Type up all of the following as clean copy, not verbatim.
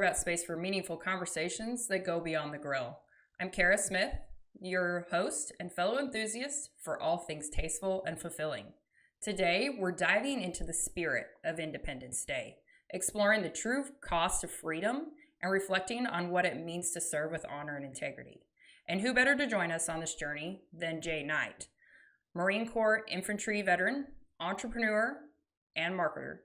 out space for meaningful conversations that go beyond the grill. I'm Kara Smith, your host and fellow enthusiast for all things tasteful and fulfilling. Today, we're diving into the spirit of Independence Day, exploring the true cost of freedom and reflecting on what it means to serve with honor and integrity. And who better to join us on this journey than Jay Knight, Marine Corps Infantry veteran, entrepreneur, and marketer.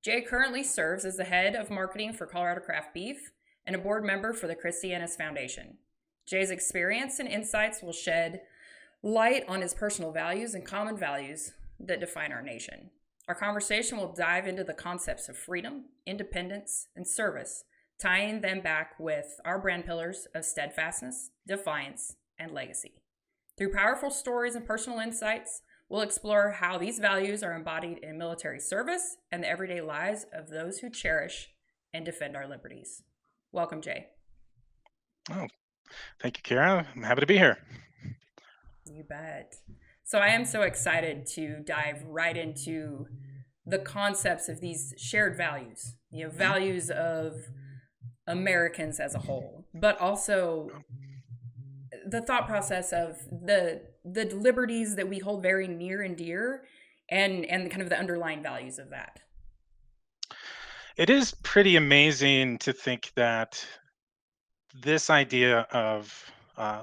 Jay currently serves as the head of marketing for Colorado Craft Beef and a board member for the Christianis Foundation. Jay's experience and insights will shed light on his personal values and common values that define our nation. Our conversation will dive into the concepts of freedom, independence, and service, tying them back with our brand pillars of steadfastness, defiance, and legacy. Through powerful stories and personal insights, we'll explore how these values are embodied in military service and the everyday lives of those who cherish and defend our liberties. Welcome, Jay. Oh, thank you, Kara. I'm happy to be here. You bet. So I am so excited to dive right into the concepts of these shared values, values of Americans as a whole, but also the thought process of the liberties that we hold very near and dear, and kind of the underlying values of that. It is pretty amazing to think that this idea of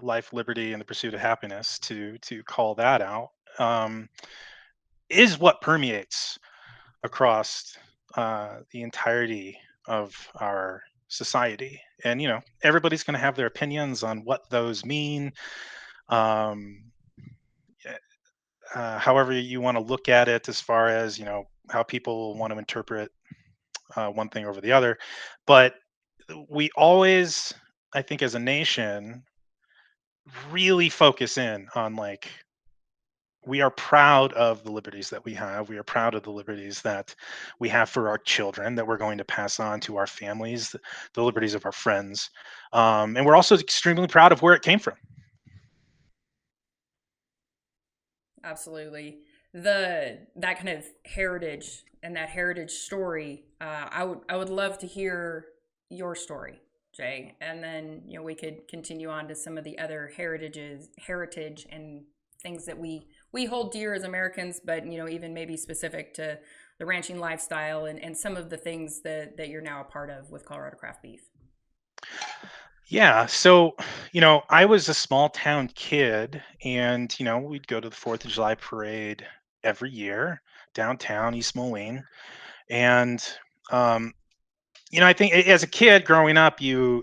life, liberty, and the pursuit of happiness, to call that out, um, is what permeates across the entirety of our society. And everybody's going to have their opinions on what those mean. Um, However you want to look at it, as far as how people want to interpret one thing over the other. But we always, I think, as a nation, really focus in on, like, we are proud of the liberties that we have. We are proud of the liberties that we have for our children, that we're going to pass on to our families, the liberties of our friends. And we're also extremely proud of where it came from. Absolutely. That kind of heritage and that heritage story. I would love to hear your story, Jay, and then we could continue on to some of the other heritage and things that we hold dear as Americans, but even maybe specific to the ranching lifestyle and some of the things that you're now a part of with Colorado Craft Beef. Yeah, so I was a small town kid, and we'd go to the Fourth of July parade every year downtown East Moline. And um, I think as a kid growing up, you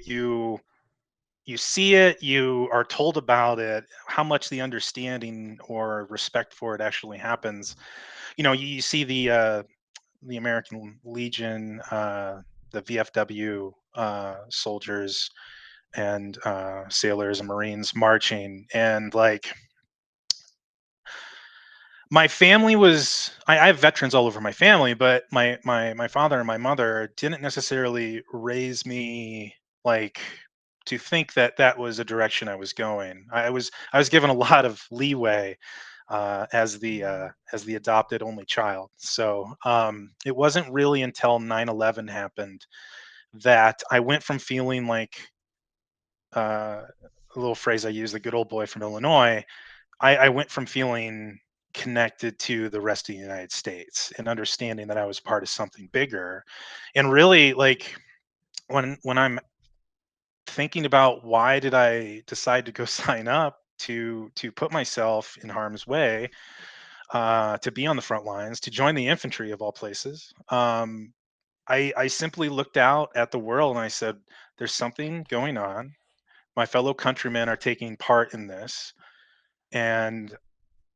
see it, you are told about it, how much the understanding or respect for it actually happens. You see the American Legion, the VFW soldiers and sailors and Marines marching, and, like, my family was, I have veterans all over my family, but my father and my mother didn't necessarily raise me, like, to think that that was a direction I was going. I was given a lot of leeway as the adopted only child. So it wasn't really until 9/11 happened that I went from feeling like, a little phrase I use, the good old boy from Illinois. I went from feeling connected to the rest of the United States and understanding that I was part of something bigger. And really, like, when I'm thinking about why did I decide to go sign up to put myself in harm's way, to be on the front lines, to join the infantry of all places, I simply looked out at the world and I said, "There's something going on. My fellow countrymen are taking part in this, and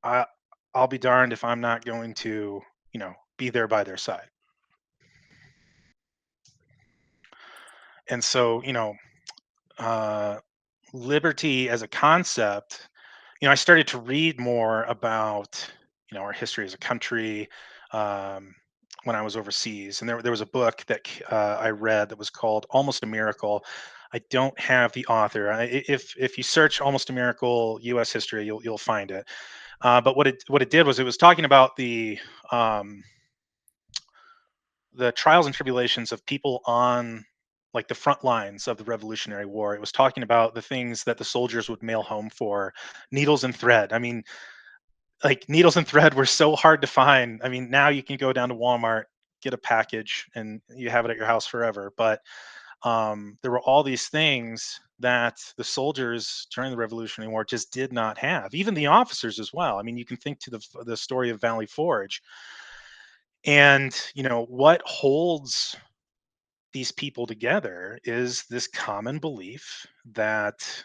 I I'll be darned if I'm not going to, be there by their side." And so, uh, liberty as a concept, I started to read more about, our history as a country, um, when I was overseas. And there was a book that I read that was called Almost a Miracle. I don't have the author. If you search Almost a Miracle U.S. history, you'll find it. But what it did was, it was talking about um, the trials and tribulations of people on, like the front lines of the Revolutionary War. It was talking about the things that the soldiers would mail home for needles and thread. I mean, like needles and thread were so hard to find. I mean, now you can go down to Walmart, get a package, and you have it at your house forever. But there were all these things that the soldiers during the Revolutionary War just did not have. Even the officers as well. I mean, you can think to the story of Valley Forge, and what holds these people together is this common belief that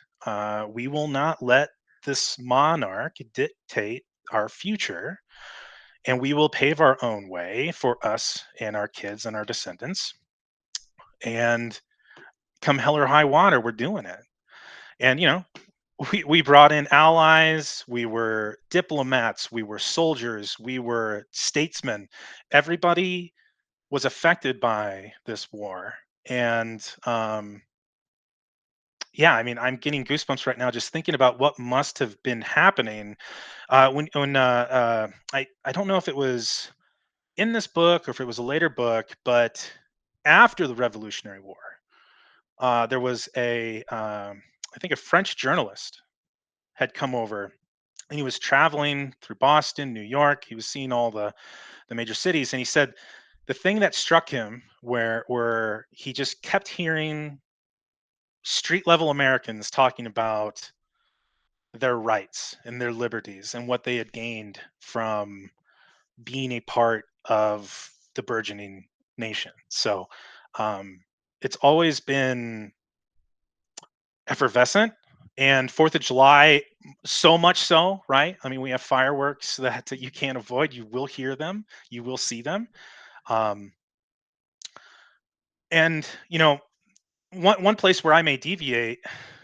we will not let this monarch dictate our future, and we will pave our own way for us and our kids and our descendants. And come hell or high water, we're doing it. And we brought in allies, we were diplomats, we were soldiers, we were statesmen. Everybody was affected by this war. And yeah, I mean, I'm getting goosebumps right now just thinking about what must have been happening when I don't know if it was in this book or if it was a later book, but after the Revolutionary War, there was I think a French journalist had come over, and he was traveling through Boston, New York. He was seeing all the major cities, and he said the thing that struck him where he just kept hearing street level Americans talking about their rights and their liberties and what they had gained from being a part of the burgeoning nation. So um, it's always been effervescent. And Fourth of July, so much so, right? I mean, we have fireworks that you can't avoid. You will hear them, you will see them. Um, and one place where I may deviate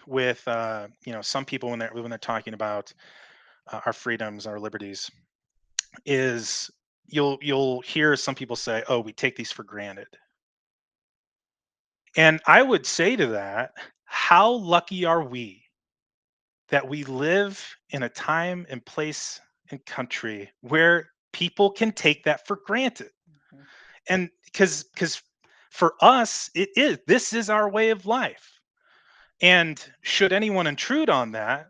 with some people when they're talking about our freedoms, our liberties, is you'll hear some people say, "Oh, we take these for granted," and I would say to that, how lucky are we that we live in a time and place and country where people can take that for granted. Mhm. And because for us this is our way of life, and should anyone intrude on that,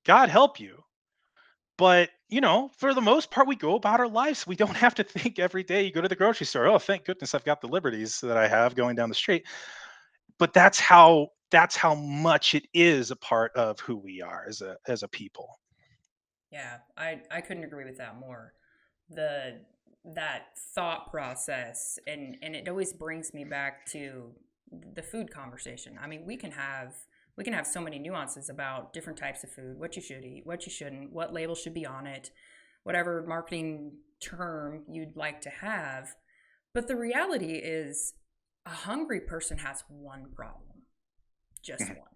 God help you. But for the most part, we go about our lives. We don't have to think every day. You go to the grocery store, oh, thank goodness I've got the liberties that I have going down the street. But that's how much it is a part of who we are as a people. Yeah, I couldn't agree with that more. The that thought process, and it always brings me back to the food conversation. I mean, we can have so many nuances about different types of food, what you should eat, what you shouldn't, what label should be on it, whatever marketing term you'd like to have. But the reality is a hungry person has one problem, just Mhm. one.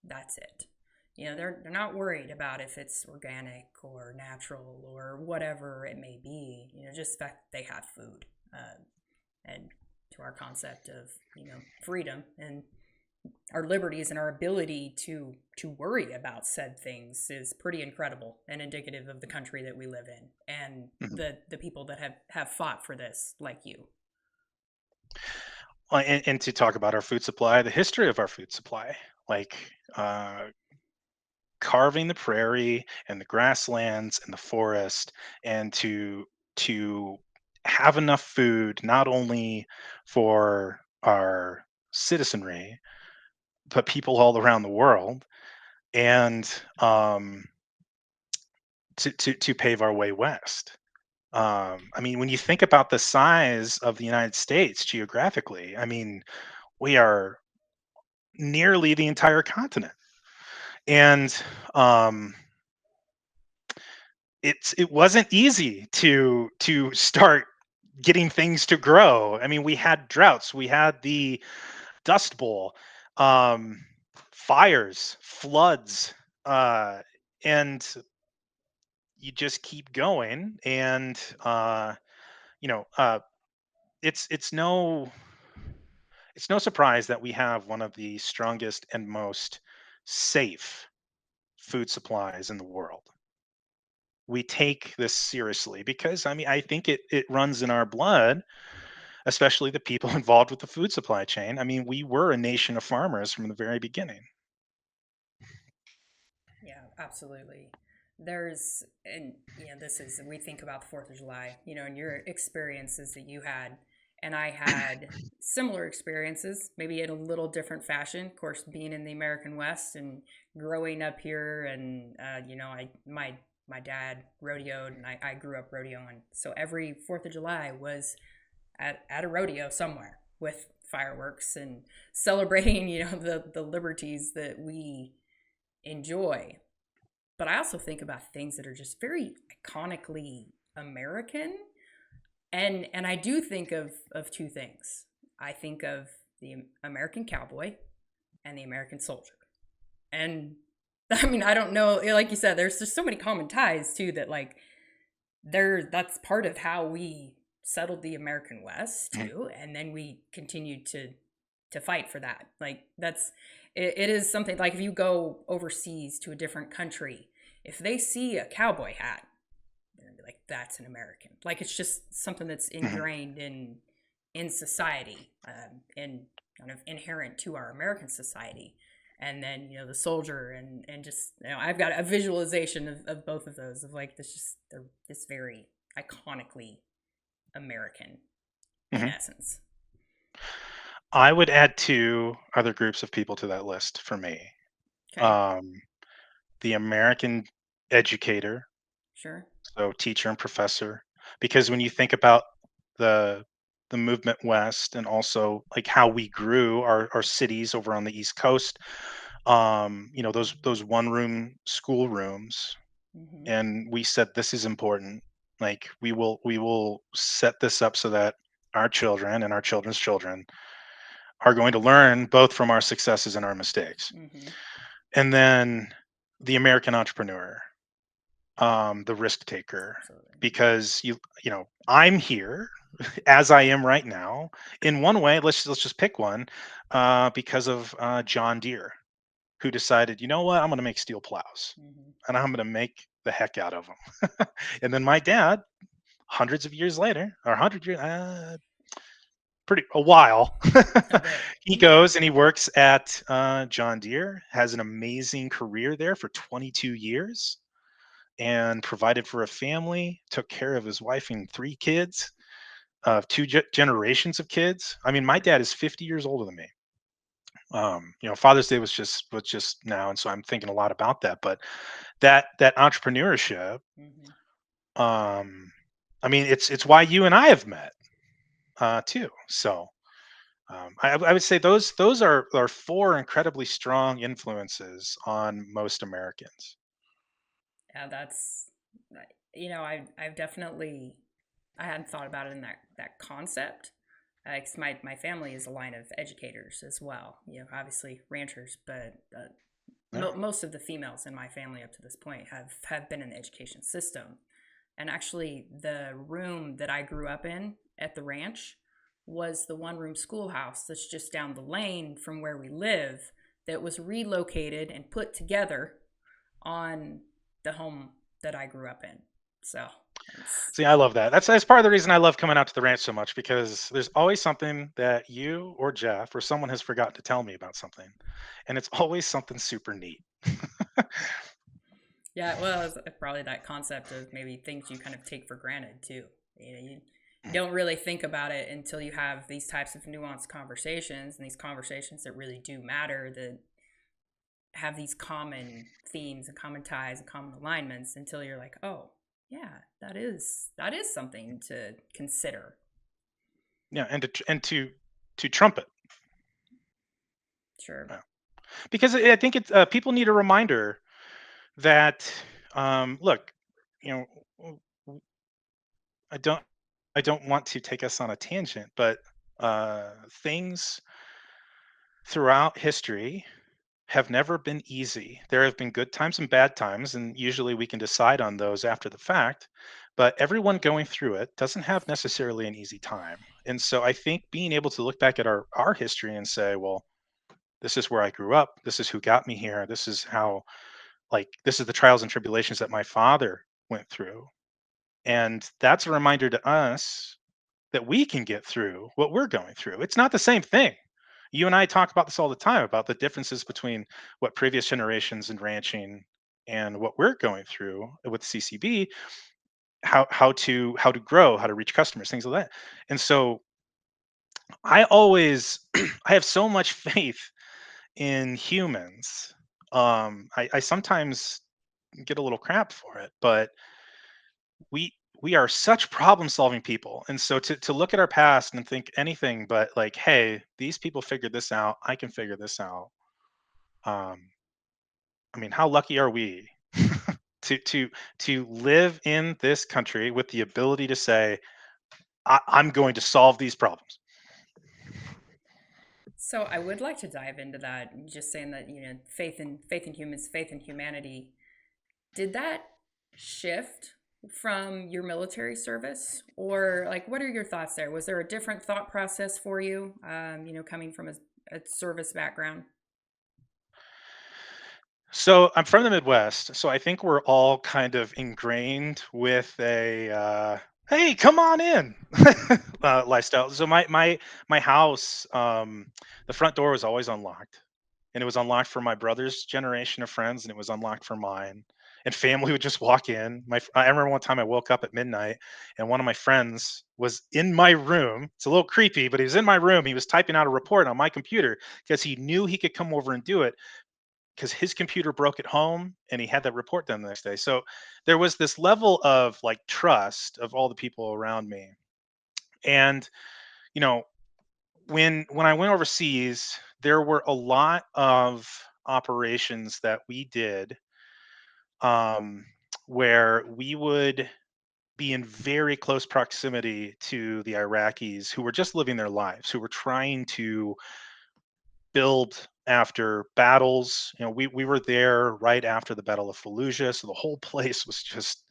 That's it. They're not worried about if it's organic or natural or whatever it may be. Just the fact that they have food, and to our concept of freedom and our liberties and our ability to worry about said things is pretty incredible and indicative of the country that we live in and Mhm. the people that have fought for this, like you. And to talk about our food supply, the history of our food supply, like uh, carving the prairie and the grasslands and the forest, and to have enough food not only for our citizenry but people all around the world, and to pave our way west. I mean, when you think about the size of the United States geographically, I mean, we are nearly the entire continent. And um, it wasn't easy to start getting things to grow. I mean, we had droughts, we had the Dust Bowl, um, fires, floods, uh, and you just keep going. And you know, uh, it's no surprise that we have one of the strongest and most safe food supplies in the world. We take this seriously because I mean I think it runs in our blood especially the people involved with the food supply chain. I mean, we were a nation of farmers from the very beginning. Yeah, absolutely. There's, and this is, we think about the 4th of July, and your experiences that you had, and I had similar experiences, maybe in a little different fashion. Of course, being in the American West and growing up here, and, my dad rodeoed, and I grew up rodeoing. So every 4th of July was at a rodeo somewhere with fireworks and celebrating, the liberties that we enjoy. But I also think about things that are just very iconically American. And I do think of two things. I think of the American cowboy and the American soldier. And I mean, I don't know, like you said, there's just so many common ties too that like that's part of how we settled the American West Mhm. too, and then we continued to fight for that. Like it is something like if you go overseas to a different country, if they see a cowboy hat, they're gonna be like, "That's an American." Like it's just something that's Mhm. ingrained in society, and kind of inherent to our American society. And then the soldier and just I've got a visualization of both of those of like this just they're this very iconically American in Mhm. essence. I would add two other groups of people to that list for me. Okay, Um, the American educator, sure. so teacher and professor, because when you think about the the movement west and also like how we grew our cities over on the East Coast, those one room school rooms, Mm-hmm. and we said this is important. Like we will set this up so that our children and our children's children are going to learn both from our successes and our mistakes. Mm-hmm. And then the American entrepreneur, the risk taker, Absolutely. because I'm here as I am right now. In one way, let's just pick one, because of John Deere, who decided, you know what, I'm going to make steel plows, Mm-hmm. and I'm going to make the heck out of them. And then my dad, hundreds of years later, or 100 years, pretty a while. A bit. He goes and he works at John Deere, has an amazing career there for 22 years, and provided for a family, took care of his wife and three kids, two generations of kids. I mean, my dad is 50 years older than me. Father's Day was just now, and so I'm thinking a lot about that. But that entrepreneurship, Mm-hmm. um, I mean, it's why you and I have met too. So I would say those are four incredibly strong influences on most Americans. Yeah, that's I've definitely I hadn't thought about it in that concept. 'Cause my family is a line of educators as well. Obviously ranchers, but Yeah. most of the females in my family up to this point have been in the education system. And actually, the room that I grew up in at the ranch was the one room schoolhouse that's just down the lane from where we live that was relocated and put together on the home that I grew up in. So it's, See, I love that. That's part of the reason I love coming out to the ranch so much, because there's always something that you or Jeff or someone has forgotten to tell me about something, and it's always something super neat. yeah, well, it's probably that concept of maybe things you kind of take for granted too. You don't really think about it until you have these types of nuanced conversations and these conversations that really do matter that have these common themes and common ties and common alignments until you're like, oh, yeah, that is something to consider. Yeah, and to trumpet, Sure. yeah. Because I think it's people need a reminder that, look, you know, w- w- I don't want to take us on a tangent, but things throughout history have never been easy. There have been good times and bad times, and usually we can decide on those after the fact. But everyone going through it doesn't have necessarily an easy time. And so I think being able to look back at our history and say, well, this is where I grew up. This is who got me here. This is how, like, this is the trials and tribulations that my father went through. And that's a reminder to us that we can get through what we're going through. It's not the same thing. You and I talk about this all the time about the differences between what previous generations in ranching and what we're going through with CCB, how to grow, how to reach customers, things like that. And so I always I have so much faith in humans. I sometimes get a little crap for it, but we are such problem solving people. And so to look at our past and think anything but like, hey, these people figured this out, I can figure this out. Um, I mean, how lucky are we to live in this country with the ability to say, I'm going to solve these problems. So I would like to dive into that. Just saying that, faith in humans, faith in humanity. Did that shift from your military service, or like, what are your thoughts there? Was there a different thought process for you? Coming from a service background. So I'm from the Midwest, so I think we're all kind of ingrained with a "Hey, come on in" lifestyle. So my house, the front door was always unlocked, and it was unlocked for my brother's generation of friends, and it was unlocked for mine. And family would just walk in. I remember one time I woke up at midnight, and one of my friends was in my room. It's a little creepy, but he was in my room. He was typing out a report on my computer because he knew he could come over and do it because his computer broke at home and he had that report done the next day. So there was this level of like trust of all the people around me. And you know, when I went overseas, there were a lot of operations that we did um, where we would be in very close proximity to the Iraqis who were just living their lives, who were trying to build after battles. We were there right after the Battle of Fallujah, so the whole place was just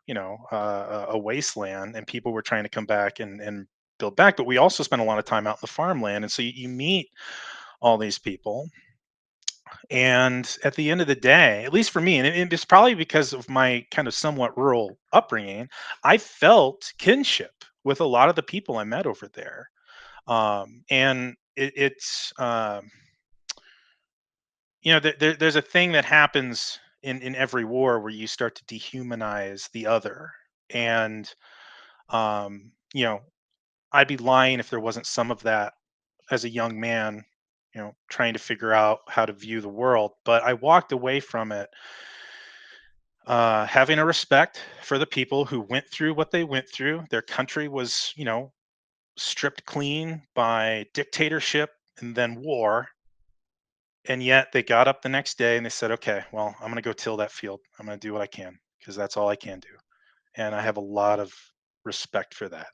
a wasteland, and people were trying to come back and build back. But we also spent a lot of time out in the farmland, and so you meet all these people. And at the end of the day, at least for me, and it's probably because of my kind of somewhat rural upbringing, I felt kinship with a lot of the people I met over there. And it's there's a thing that happens in every war where you start to dehumanize the other. And um you know I'd be lying if there wasn't some of that as a young man, trying to figure out how to view the world. But I walked away from it having a respect for the people who went through what they went through. Their country was, stripped clean by dictatorship and then war. And yet they got up the next day and they said, okay, well, I'm going to go till that field. I'm going to do what I can because that's all I can do. And I have a lot of respect for that.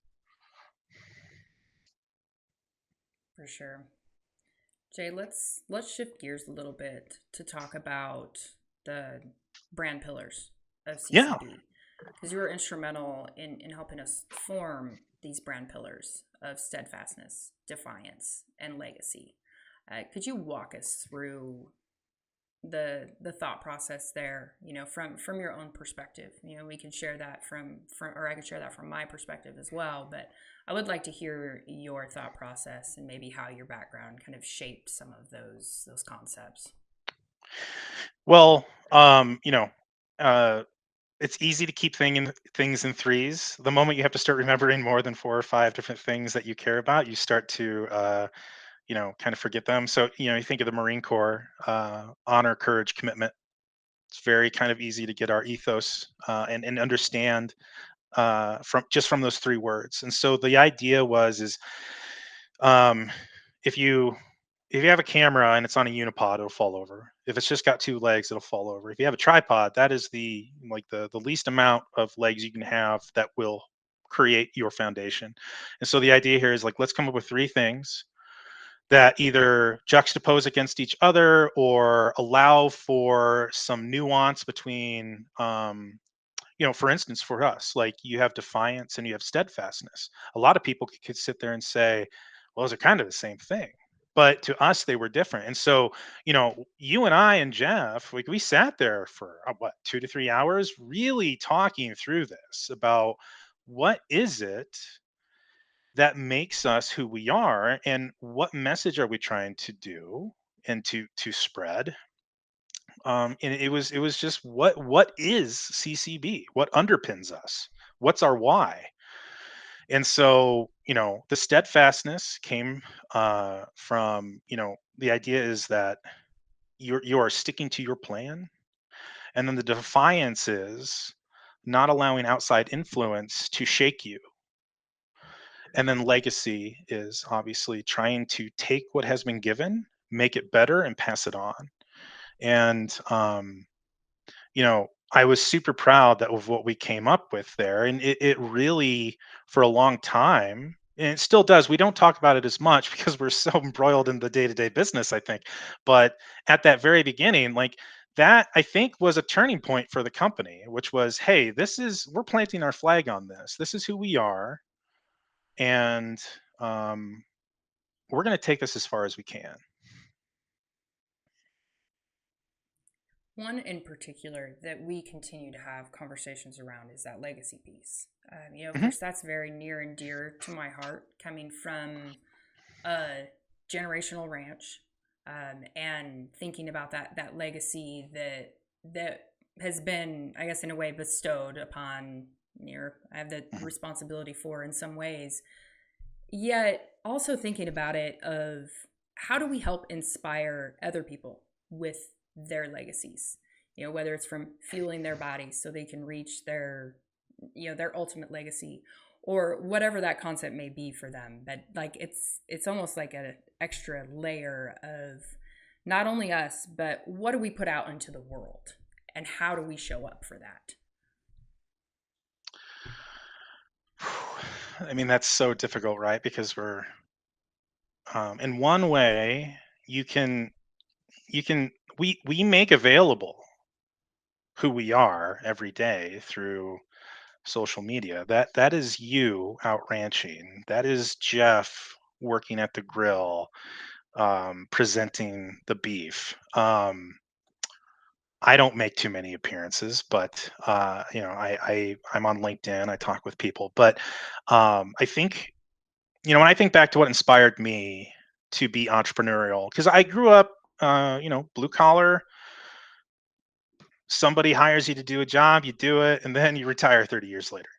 For sure. Jay, let's shift gears a little bit to talk about the brand pillars of Yeah. CCB, because you were instrumental in helping us form these brand pillars of steadfastness, defiance, and legacy. Could you walk us through the thought process there? From your own perspective. We can share that from or I can share that from my perspective as well. But I would like to hear your thought process and maybe how your background kind of shaped some of those concepts. Well, uh, it's easy to keep things in threes. The moment you have to start remembering more than four or five different things that you care about, you start to, kind of forget them. So, you think of the Marine Corps, honor, courage, commitment. It's very kind of easy to get our ethos and understand from those three words. And so the idea is um, if you if you have a camera and it's on a unipod, it'll fall over. If it's just got two legs, it'll fall over. If you have a tripod, that is the least amount of legs you can have that will create your foundation. And so the idea here is like, let's come up with three things that either juxtapose against each other or allow for some nuance between for instance, for us, like you have defiance and you have steadfastness. A lot of people could sit there and say, well, those are kind of the same thing. But to us, they were different. And so, you and I and Jeff, like we sat there for what, 2 to 3 hours, really talking through this about what is it that makes us who we are, and what message are we trying to do and to spread. And it was just what is CCB, what underpins us, what's our why. And so, the steadfastness came from, the idea is that you are sticking to your plan. And then the defiance is not allowing outside influence to shake you. And then legacy is obviously trying to take what has been given, make it better, and pass it on. And I was super proud that of what we came up with there. And it really, for a long time, and it still does. We don't talk about it as much because we're so embroiled in the day-to-day business, I think. But at that very beginning, like that, I think was a turning point for the company, which was, hey, we're planting our flag on this. This is who we are. And um, we're going to take this as far as we can. One in particular that we continue to have conversations around is that legacy piece. Of Mhm. course, that's very near and dear to my heart, coming from a generational ranch, and thinking about that legacy that has been, I guess, in a way, bestowed upon. I have the Mhm. responsibility for in some ways. Yet, also thinking about it of how do we help inspire other people with their legacies? Whether it's from fueling their bodies so they can reach their ultimate legacy, or whatever that concept may be for them. But like it's almost like an extra layer of not only us, but what do we put out into the world, and how do we show up for that? I mean, that's so difficult, right? Because in one way, you can you can we make available who we are every day through social media. That is you out ranching. That is Jeff working at the grill, presenting the beef. I don't make too many appearances, but I'm on LinkedIn. I talk with people, but I think, when I think back to what inspired me to be entrepreneurial, because I grew up, blue collar. Somebody hires you to do a job, you do it, and then you retire 30 years later.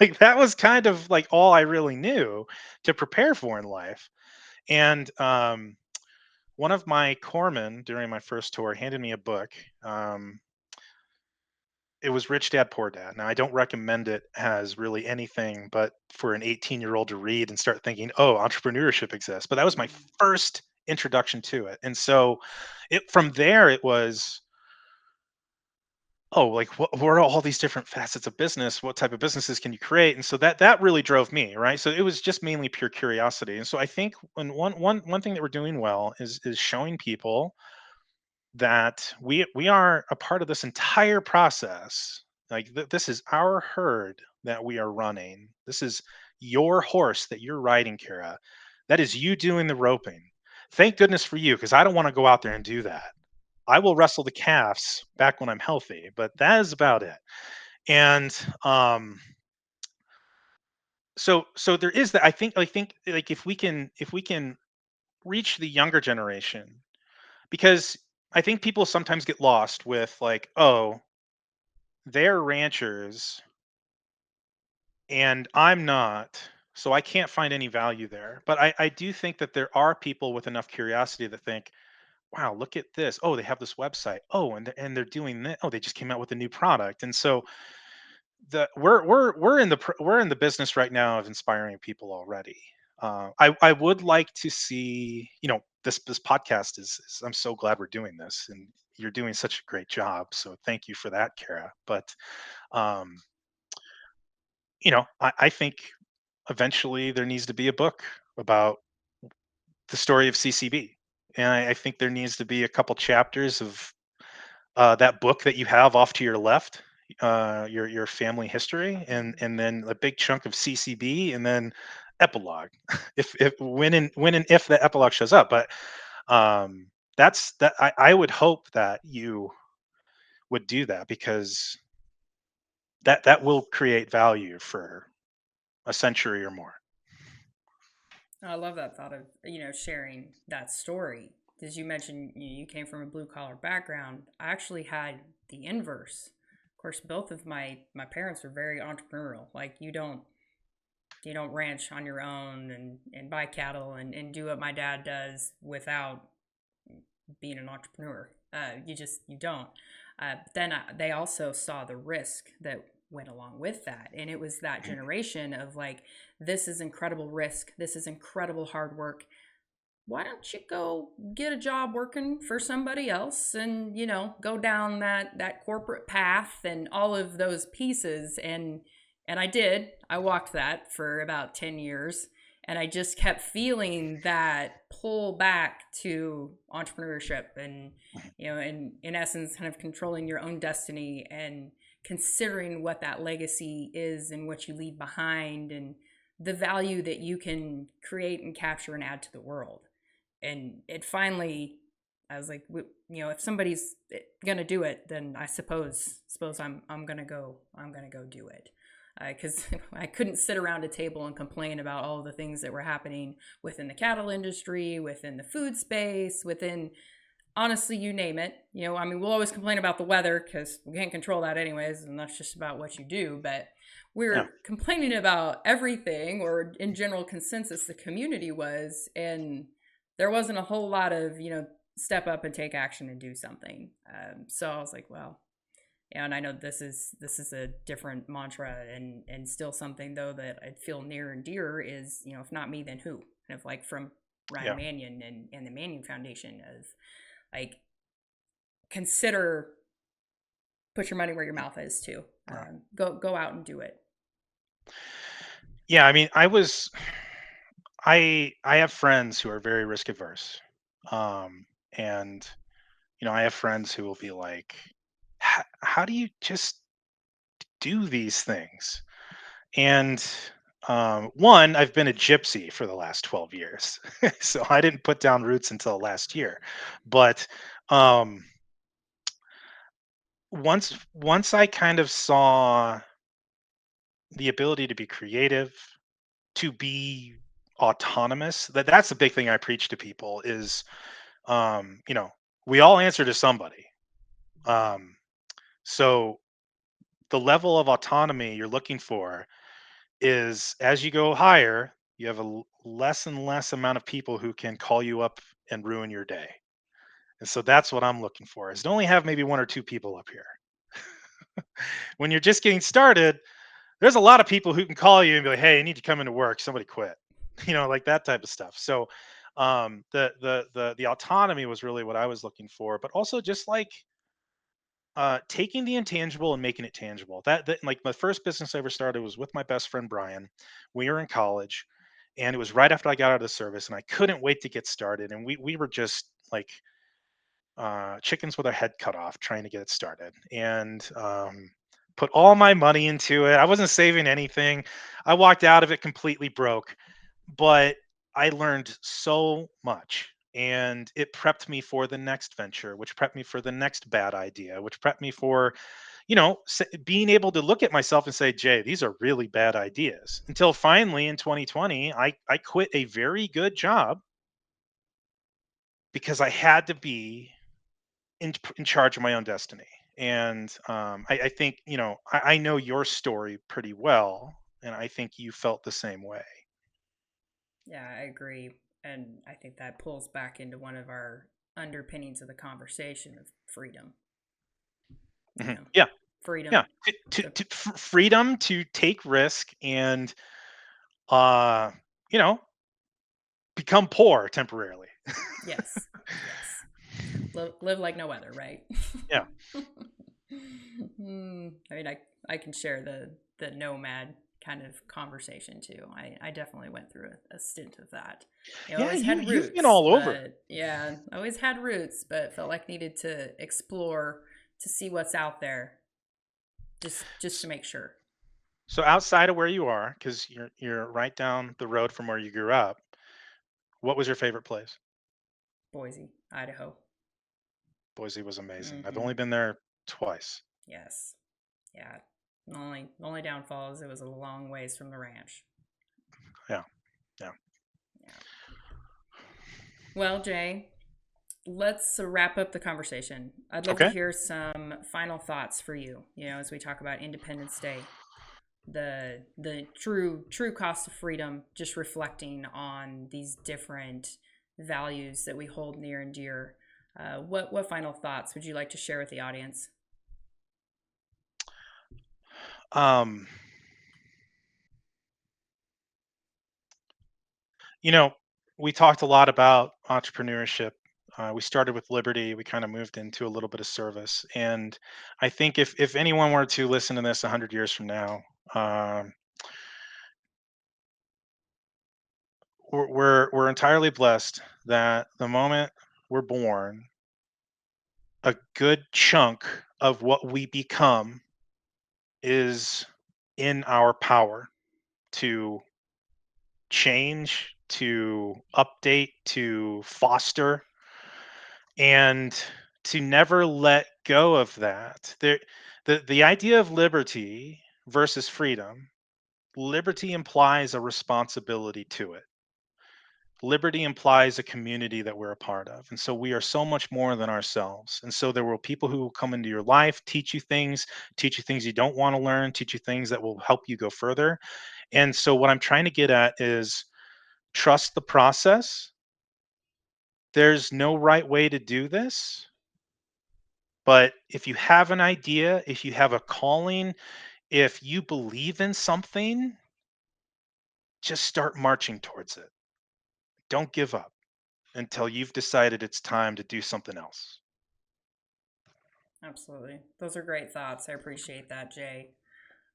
Like that was kind of like all I really knew to prepare for in life. And one of my corpsmen during my first tour handed me a book. It was Rich Dad Poor Dad. Now I don't recommend it as really anything but for an 18-year-old to read and start thinking, oh, entrepreneurship exists. But that was my Mm. first introduction to it. And so from there it was, oh, like what are all these different facets of business? What type of businesses can you create? And so that really drove me, right? So it was just mainly pure curiosity. And so I think when one thing that we're doing well is showing people that we are a part of this entire process. Like this is our herd that we are running. This is your horse that you're riding, Kara. That is you doing the roping. Thank goodness for you, because I don't want to go out there and do that. I will wrestle the calves back when I'm healthy, but that is about it. And so there is that. I think like if we can reach the younger generation, because I think people sometimes get lost with like, oh, they're ranchers and I'm not, so I can't find any value there. But I do think that there are people with enough curiosity that think, wow, look at this. Oh, they have this website. Oh, and they're doing that. Oh, they just came out with a new product. And so we're in the business right now of inspiring people already. I would like to see, this podcast is I'm so glad we're doing this, and you're doing such a great job. So thank you for that, Kara. But um, I think eventually there needs to be a book about the story of CCB, and I think there needs to be a couple chapters of that book that you have off to your left, your family history, and then a big chunk of CCB, and then epilogue, if when and if the epilogue shows up. But that's that. I would hope that you would do that, because that will create value for a century or more. I love that thought of, sharing that story. Because you mentioned you came from a blue collar background. I actually had the inverse. Of course, both of my parents were very entrepreneurial. Like you don't ranch on your own and buy cattle and do what my dad does without being an entrepreneur. You don't. Then they also saw the risk that went along with that, and it was that generation of like, this is incredible risk, this is incredible hard work. Why don't you go get a job working for somebody else and go down that corporate path and all of those pieces, and I walked that for about 10 years, and I just kept feeling that pull back to entrepreneurship and in essence kind of controlling your own destiny and considering what that legacy is and what you leave behind and the value that you can create and capture and add to the world. And it finally, I was like, if somebody's gonna do it, then I suppose I'm gonna go do it, because I couldn't sit around a table and complain about all the things that were happening within the cattle industry, within the food space, within, honestly, you name it. I mean, we'll always complain about the weather because we can't control that anyways, and that's just about what you do. But Yeah. we're complaining about everything, or in general consensus, the community was, and there wasn't a whole lot of, step up and take action and do something. So I was like, well, yeah, and I know this is a different mantra, and still something though that I feel near and dear is, if not me, then who? Kind of like from Ryan Yeah. Mannion and the Mannion Foundation of like, consider, put your money where your mouth is too. Right. Go out and do it. Yeah, I mean, I have friends who are very risk averse. And I have friends who will be like, How do you just do these things?" And one, I've been a gypsy for the last 12 years. So I didn't put down roots until last year. But um once I kind of saw the ability to be creative, to be autonomous, that's the big thing I preach to people is, um, you know, we all answer to somebody. Um, so the level of autonomy you're looking for is, as you go higher, you have less and less amount of people who can call you up and ruin your day. And so that's what I'm looking for, is to only have maybe one or two people up here. When you're just getting started, there's a lot of people who can call you and be like, "Hey, you need to come into work. Somebody quit." Like that type of stuff. So, the autonomy was really what I was looking for, but also just like taking the intangible and making it tangible. That like my first business I ever started was with my best friend Brian. We were in college, and it was right after I got out of the service, and I couldn't wait to get started. And we were just like chickens with our head cut off trying to get it started, and put all my money into it. I wasn't saving anything. I walked out of it completely broke, but I learned so much, and it prepped me for the next venture, which prepped me for the next bad idea, which prepped me for, being able to look at myself and say, Jay, these are really bad ideas. Until finally in 2020, I quit a very good job because I had to be in charge of my own destiny. And I think, I know your story pretty well, and I think you felt the same way. Yeah, I agree. And I think that pulls back into one of our underpinnings of the conversation of freedom. You Mhm. know, Yeah. freedom Yeah. to, Freedom to take risk and, uh, you know, become poor temporarily. yes, yes. Live like no other, right? Yeah. I mean, I can share the nomad kind of conversation too. I definitely went through a stint of that. I Yeah. always had You've been roots, all over. but yeah, I always had roots, but felt like needed to explore to see what's out there, just S- to make sure. So outside of where you are, because you're right down the road from where you grew up, what was your favorite place? Boise, Idaho. Boise was amazing. I've Mm-hmm. only been there twice. Yes. Yeah. The only downfall is it was a long ways from the ranch. Yeah. Yeah. Yeah. Well, Jay, let's wrap up the conversation. I'd love to Okay. hear some final thoughts for you, as we talk about Independence Day, the true cost of freedom, just reflecting on these different values that we hold near and dear. What final thoughts would you like to share with the audience? Um, you know, we talked a lot about entrepreneurship. We started with liberty. We kind of moved into a little bit of service, and I think if anyone were to listen to this 100 years from now, um, we're entirely blessed that the moment we're born, a good chunk of what we become is in our power to change, to update, to foster, and to never let go of that. The idea of liberty versus freedom, liberty implies a responsibility to it. Liberty implies a community that we're a part of. And so we are so much more than ourselves. And so there will people who will come into your life, teach you things you don't want to learn, teach you things that will help you go further. And so what I'm trying to get at is trust the process. There's no right way to do this. But if you have an idea, if you have a calling, if you believe in something, just start marching towards it. Don't give up until you've decided it's time to do something else. Absolutely. Those are great thoughts. I appreciate that, Jay.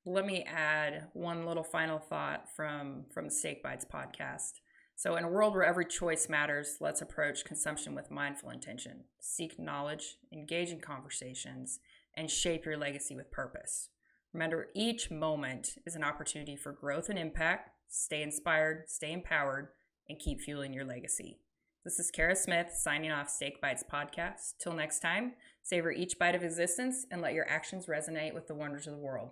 Let me add one little final thought from the Steak Bites podcast. So, in a world where every choice matters, let's approach consumption with mindful intention. Seek knowledge, engage in conversations, and shape your legacy with purpose. Remember, each moment is an opportunity for growth and impact. Stay inspired, stay empowered, and keep fueling your legacy. This is Kara Smith signing off Steak Bites podcast. Till next time, savor each bite of existence and let your actions resonate with the wonders of the world.